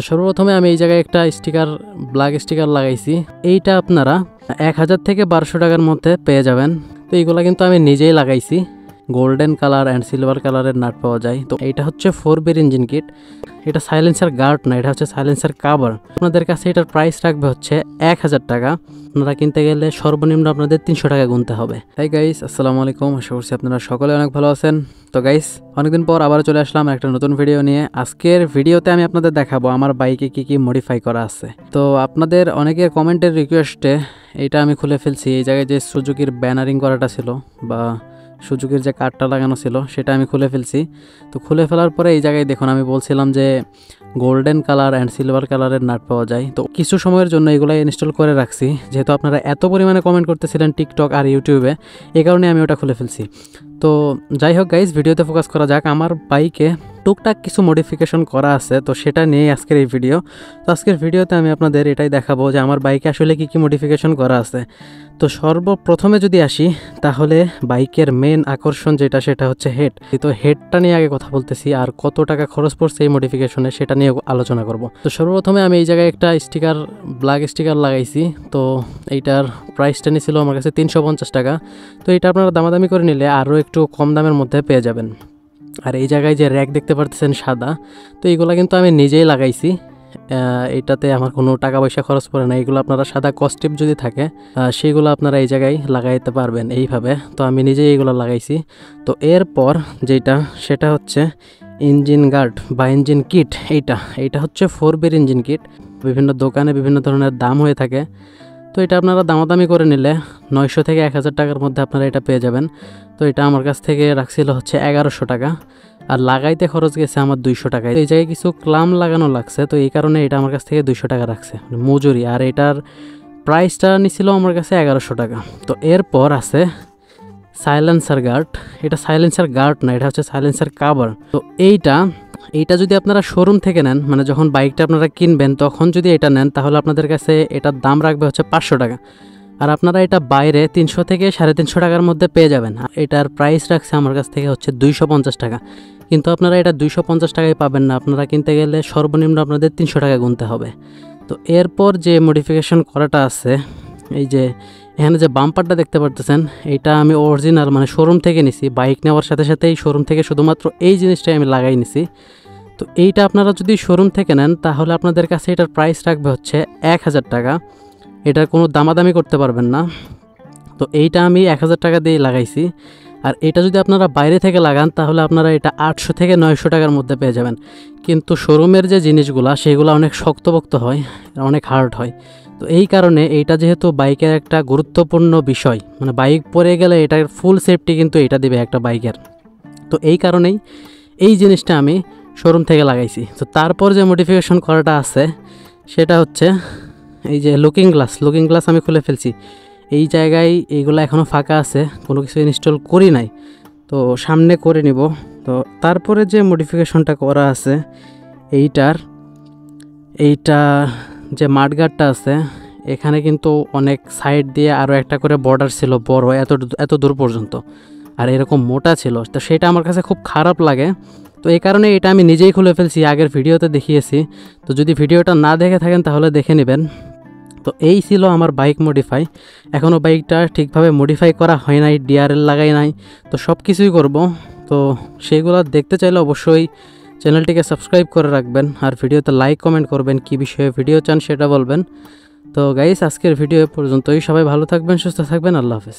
সর্বপ্রথমে আমি এই জায়গায় একটা স্টিকার ব্ল্যাক স্টিকার লাগাইছি। এইটা আপনারা 1000 থেকে 1200 টাকার মধ্যে পেয়ে যাবেন। তো এইগুলা কিন্তু আমি নিজেই লাগাইছি। গোল্ডেন কালার অ্যান্ড সিলভার কালারের নাট পাওয়া যায়। তো এইটা হচ্ছে 4 বের ইঞ্জিন কিট। এটা সাইলেন্সার গার্ড না, এটা হচ্ছে সাইলেন্সার কাভার। আপনাদের কাছে এটার প্রাইস রাখবে হচ্ছে 1000 টাকা। আপনারা কিনতে গেলে সর্বনিম্ন আপনাদের 300 টাকা গুনতে হবে। তাই গাইস, আসসালামু আলাইকুম, আশা করছি আপনারা সকলে অনেক ভালো আছেন। তো গাইস, অনেকদিন পর আবার চলে আসলাম একটা নতুন ভিডিও নিয়ে। আজকের ভিডিওতে আমি আপনাদের দেখাবো আমার বাইকে কি কি মডিফাই করা আছে। তো আপনাদের অনেকের কমেন্টের রিকোয়েস্টে এটা আমি খুলে ফেলছি। এই জায়গায় যে সুজুকির ব্যানারিং করাটা ছিল বা সুজুকির যে কার্ডটা লাগানো ছিল সেটা আমি খুলে ফেলছি। তো খুলে ফেলার পরে এই জায়গায় দেখুন, আমি বলছিলাম যে গোল্ডেন কালার অ্যান্ড সিলভার কালারের নাট পাওয়া যায়। তো কিছু সময়ের জন্য এগুলো ইনস্টল করে রাখছি, যেহেতু আপনারা এত পরিমাণে কমেন্ট করতেছিলেন টিকটক আর ইউটিউবে, এই কারণে আমি ওটা খুলে ফেলছি। তো যাই হোক গাইজ, ভিডিওতে ফোকাস করা যাক। আমার বাইকে টুকটাক কিছু মডিফিকেশন করা আছে, তো সেটা নিয়েই আজকের এই ভিডিও। তো আজকের ভিডিওতে আমি আপনাদের এটাই দেখাবো যে আমার বাইকে আসলে কি কি মডিফিকেশন করা আছে। তো সর্বপ্রথমে যদি আসি, তাহলে বাইকের মেন আকর্ষণ যেটা সেটা হচ্ছে হেড। তো হেডটা নিয়ে আগে কথা বলতেছি, আর কত টাকা খরচ পড়ছে এই মডিফিকেশনে সেটা নিয়ে আলোচনা করব। তো সর্বপ্রথমে আমি এই জায়গায় একটা স্টিকার ব্ল্যাক স্টিকার লাগাইছি। তো এইটার প্রাইসটা নিয়েছিল আমার কাছে 350 টাকা। তো এটা আপনারা দামাদামি করে নিলে আরও একটু কম দামের মধ্যে পেয়ে যাবেন। আর এই জায়গায় যে র্যাক দেখতে পাচ্ছেন সাদা, তো এইগুলো কিন্তু আমি নিজেই লাগাইছি। এটাতে আমার কোনো টাকা পয়সা খরচ পড়ে না। এইগুলো আপনারা সাদা কস্টিপ যদি থাকে সেইগুলো আপনারা এই জায়গায় লাগাইতে পারবেন এইভাবে। তো আমি নিজেই এইগুলো লাগাইছি। তো এরপর যেটা সেটা হচ্ছে ইঞ্জিন গার্ড বা ইঞ্জিন কিট। এইটা হচ্ছে 4 বের ইঞ্জিন কিট। বিভিন্ন দোকানে বিভিন্ন ধরনের দাম হয়ে থাকে। তো এটা আপনারা দামাদামি করে নিলে 900 থেকে 1000 টাকার মধ্যে আপনারা এটা পেয়ে যাবেন। তো এটা আমার কাছ থেকে রাখছিল হচ্ছে 1100 টাকা, আর লাগাইতে খরচ গেছে আমার 200 টাকা। এই জায়গায় কিছু ক্লাম লাগানো লাগছে, তো এই কারণে এটা আমার কাছ থেকে 200 টাকা রাখছে মজুরি। আর এটার প্রাইসটা নিছিল আমার কাছে 1100 টাকা। তো এরপর আছে সাইলেন্সার গার্ড। এটা সাইলেন্সার গার্ড না, এটা হচ্ছে সাইলেন্সার কাভার। তো এইটা যদি আপনারা শোরুম থেকে নেন, মানে যখন বাইকটা আপনারা কিনবেন তখন যদি এটা নেন, তাহলে আপনাদের কাছে এটার দাম রাখবে হচ্ছে 500 টাকা। আর আপনারা এটা বাইরে 300 থেকে 350 টাকার মধ্যে পেয়ে যাবেন। এটার প্রাইস রাখছে আমার কাছ থেকে হচ্ছে 250 টাকা। কিন্তু আপনারা এটা 250 টাকায় পাবেন না, আপনারা কিনতে গেলে সর্বনিম্ন আপনাদের 300 টাকা গুনতে হবে। তো এরপর যে মডিফিকেশন করাটা আছে, এই যে এখানে যে বাম্পারটা দেখতে পারতেছেন, এটা আমি অরিজিনাল মানে শোরুম থেকে নিছি। বাইক নেওয়ার সাথে সাথে এই শোরুম থেকে শুধুমাত্র এই জিনিসটাই আমি লাগাই নিছি। তো এইটা আপনারা যদি শোরুম থেকে নেন, তাহলে আপনাদের কাছে এটার প্রাইস রাখবে হচ্ছে 1000 টাকা। এটার কোনো দামাদামি করতে পারবেন না। তো এইটা আমি 1000 টাকা দিয়ে লাগাইছি। আর এটা যদি আপনারা বাইরে থেকে লাগান, তাহলে আপনারা এটা 800 থেকে 900 টাকার মধ্যে পেয়ে যাবেন। কিন্তু শোরুমের যে জিনিসগুলো সেগুলো অনেক শক্তপোক্ত হয়, অনেক হার্ড হয়। তো এই কারণে এইটা যেহেতু বাইকের একটা গুরুত্বপূর্ণ বিষয়, মানে বাইক পরে গেলে এটার ফুল সেফটি কিন্তু এটা দিবে একটা বাইকের। তো এই কারণেই এই জিনিসটা আমি শোরুম থেকে লাগাইছি। তো তারপর যে মডিফিকেশন করাটা আছে সেটা হচ্ছে এই যে লুকিং গ্লাস আমি খুলে ফেলছি। এই জায়গায় এইগুলো এখনও ফাঁকা আছে, কোনো কিছু ইনস্টল করি নাই, তো সামনে করে নিব। তো তারপরে যে মডিফিকেশনটা করা আছে এইটা যে মাডগার্ডটা আছে, এখানে কিন্তু অনেক সাইড দিয়ে আরও একটা করে বর্ডার ছিল বড়, এত দূর পর্যন্ত, আর এরকম মোটা ছিল। তো সেটা আমার কাছে খুব খারাপ লাগে। তো এই কারণে এটা আমি নিজেই খুলে ফেলছি, আগের ভিডিওতে দেখিয়েছি। তো যদি ভিডিওটা না দেখে থাকেন তাহলে দেখে নেবেন। তো এই ছিল আমার বাইক মডিফাই। এখনও বাইকটা ঠিকভাবে মডিফাই করা হয় নাই, ডিআরএল লাগাই নাই। তো সব কিছুই করব। তো সেইগুলো দেখতে চাইলে অবশ্যই চ্যানেলটিকে সাবস্ক্রাইব করে রাখবেন, আর ভিডিওতে লাইক কমেন্ট করবেন, কী বিষয়ে ভিডিও চান সেটা বলবেন। তো গাইস, আজকের ভিডিও পর্যন্তই। সবাই ভালো থাকবেন, সুস্থ থাকবেন। আল্লাহ হাফেজ।